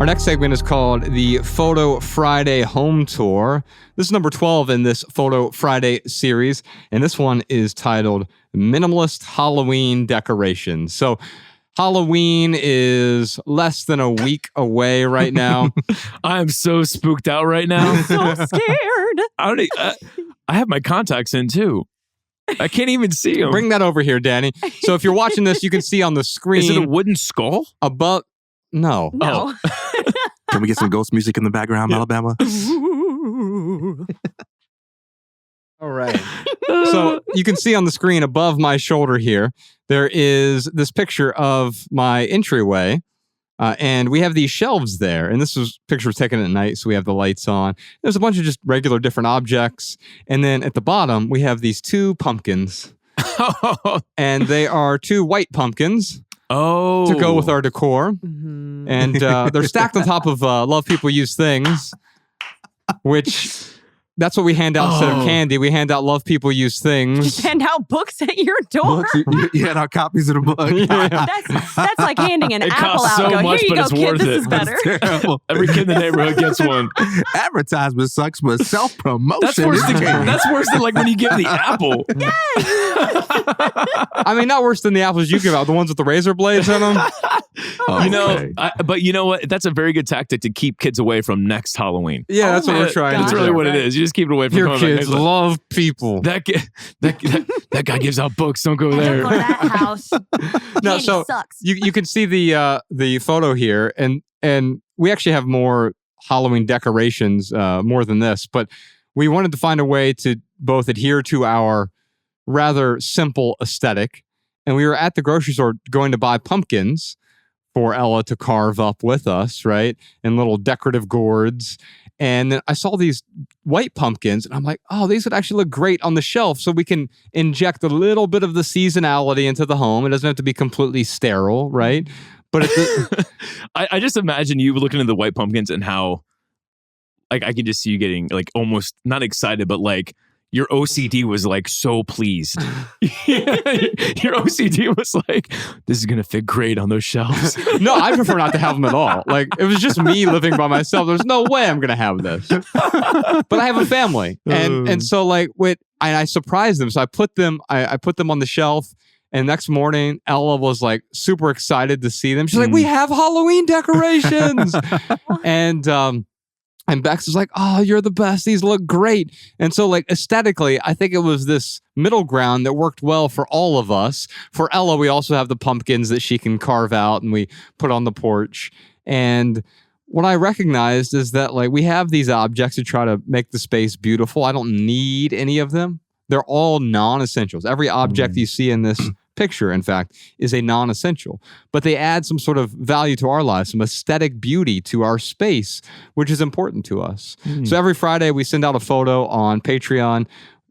Our next segment is called the Photo Friday Home Tour. This is number 12 in this Photo Friday series, and this one is titled Minimalist Halloween Decorations. So Halloween is less than a week away right now. I am so spooked out right now. I'm so scared. I have my contacts in too. I can't even see them. Bring that over here, Danny. So if you're watching this, you can see on the screen. Is it a wooden skull? Above. No. No. Can we get some ghost music in the background, Alabama? All right. So you can see on the screen above my shoulder here, there is this picture of my entryway. And we have these shelves there. And this picture was taken at night, so we have the lights on. There's a bunch of just regular different objects. And then at the bottom, we have these two pumpkins. And they are two white pumpkins. Oh. To go with our decor. Mm-hmm. And they're stacked on top of Love People Use Things, which that's what we hand out instead of candy. We hand out Love People Use Things. Just hand out books at your door. You hand out copies of the book. Yeah. That's like handing an It apple costs out. so Go, much, here you but go, it's kid. worth This it. is better. Terrible. Every kid in the neighborhood gets one. Advertisement sucks, but self-promotion That's worse is than king. that's worse than like when you give the apple. I mean, not worse than the apples you give out, the ones with the razor blades in them. You know, but you know what? That's a very good tactic to keep kids away from next Halloween. Yeah, that's what my we're trying That's to really do. what it is. You just keep it away from Your coming back kids next time. love people. That guy gives out books. Don't go Don't there. go to that house. No, Candy so sucks. you can see the photo here, and we actually have more Halloween decorations, more than this, but we wanted to find a way to both adhere to our rather simple aesthetic, and we were at the grocery store going to buy pumpkins for Ella to carve up with us, right? In little decorative gourds. And then I saw these white pumpkins, and I'm like, oh, these would actually look great on the shelf, so we can inject a little bit of the seasonality into the home. It doesn't have to be completely sterile, right? But I just imagine you looking at the white pumpkins and how, like, I can just see you getting like almost not excited, but like your OCD was like so pleased. Your OCD was like, this is gonna fit great on those shelves. no, I prefer not to have them at all. Like, it was just me living by myself. There's no way I'm gonna have this. But I have a family, and so like I surprised them. So I put them on the shelf. And next morning, Ella was like super excited to see them. She's like, "We have Halloween decorations!" And Bex was like, "Oh, you're the best. These look great." And so, like, aesthetically, I think it was this middle ground that worked well for all of us. For Ella, we also have the pumpkins that she can carve out and we put on the porch. And what I recognized is that, like, we have these objects to try to make the space beautiful. I don't need any of them. They're all non-essentials. Every object you see in this picture, in fact, is a non-essential, but they add some sort of value to our lives, some aesthetic beauty to our space, which is important to us. So every Friday we send out a photo on Patreon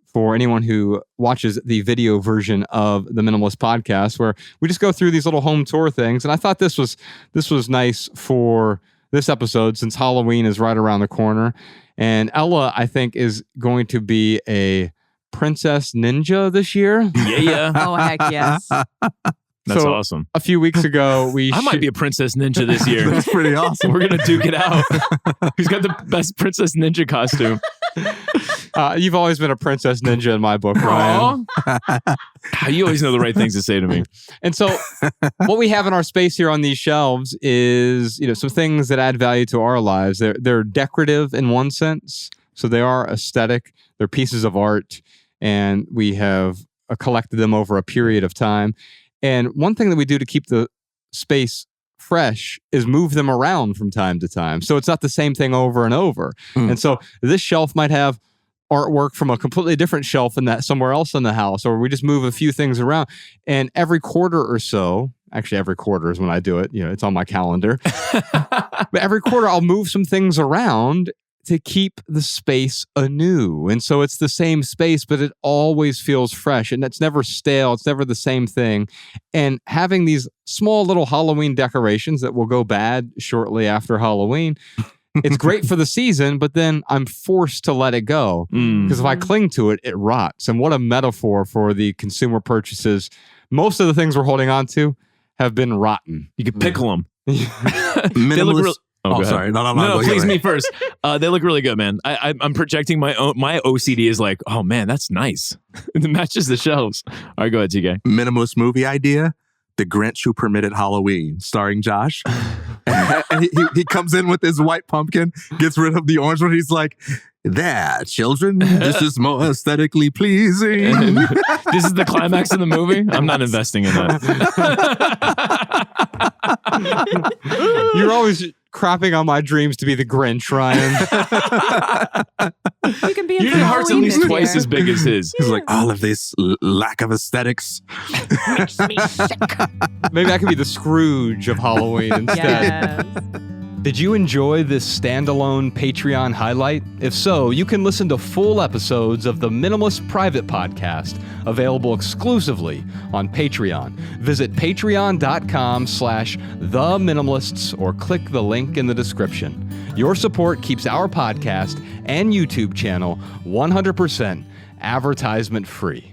for anyone who watches the video version of the Minimalist podcast, where we just go through these little home tour things. And I thought this was nice for this episode, since Halloween is right around the corner. And Ella, I think, is going to be a princess ninja this year. Yeah. Oh, heck yes. That's So, awesome. A few weeks ago, I might be a princess ninja this year. That's pretty awesome. We're gonna duke it out. Who's got the best princess ninja costume? You've always been a princess ninja in my book, Ryan. Aw. You always know the right things to say to me. And so what we have in our space here on these shelves is, some things that add value to our lives. They're decorative in one sense. So they are aesthetic. They're pieces of art. And we have collected them over a period of time. And one thing that we do to keep the space fresh is move them around from time to time. So it's not the same thing over and over. And so this shelf might have artwork from a completely different shelf in that somewhere else in the house, or we just move a few things around. And every quarter or so, actually every quarter is when I do it, it's on my calendar. But every quarter I'll move some things around to keep the space anew. And so it's the same space, but it always feels fresh, and it's never stale. It's never the same thing. And having these small little Halloween decorations that will go bad shortly after Halloween, it's great for the season, but then I'm forced to let it go, because if I cling to it, it rots. And what a metaphor for the consumer purchases. Most of the things we're holding on to have been rotten. You could pickle them. Minimalist, go ahead. sorry. No, No, go please ahead. me first. They look really good, man. I'm projecting my OCD is like, oh man, that's nice. It matches the shelves. All right, go ahead, TK. Minimalist movie idea: The Grinch Who Permitted Halloween, starring Josh. And he comes in with his white pumpkin, gets rid of the orange one. He's like, "There, children, this is more aesthetically pleasing." This is the climax of the movie. I'm not investing in that. You're always crapping on my dreams to be the Grinch, Ryan. You can be in Your for heart's at Halloween least this twice year. as big as his. He's like, all of this lack of aesthetics. Makes me sick. Maybe I could be the Scrooge of Halloween instead. Yes. Did you enjoy this standalone Patreon highlight? If so, you can listen to full episodes of the Minimalist Private Podcast, available exclusively on Patreon. Visit patreon.com/theminimalists or click the link in the description. Your support keeps our podcast and YouTube channel 100% advertisement free.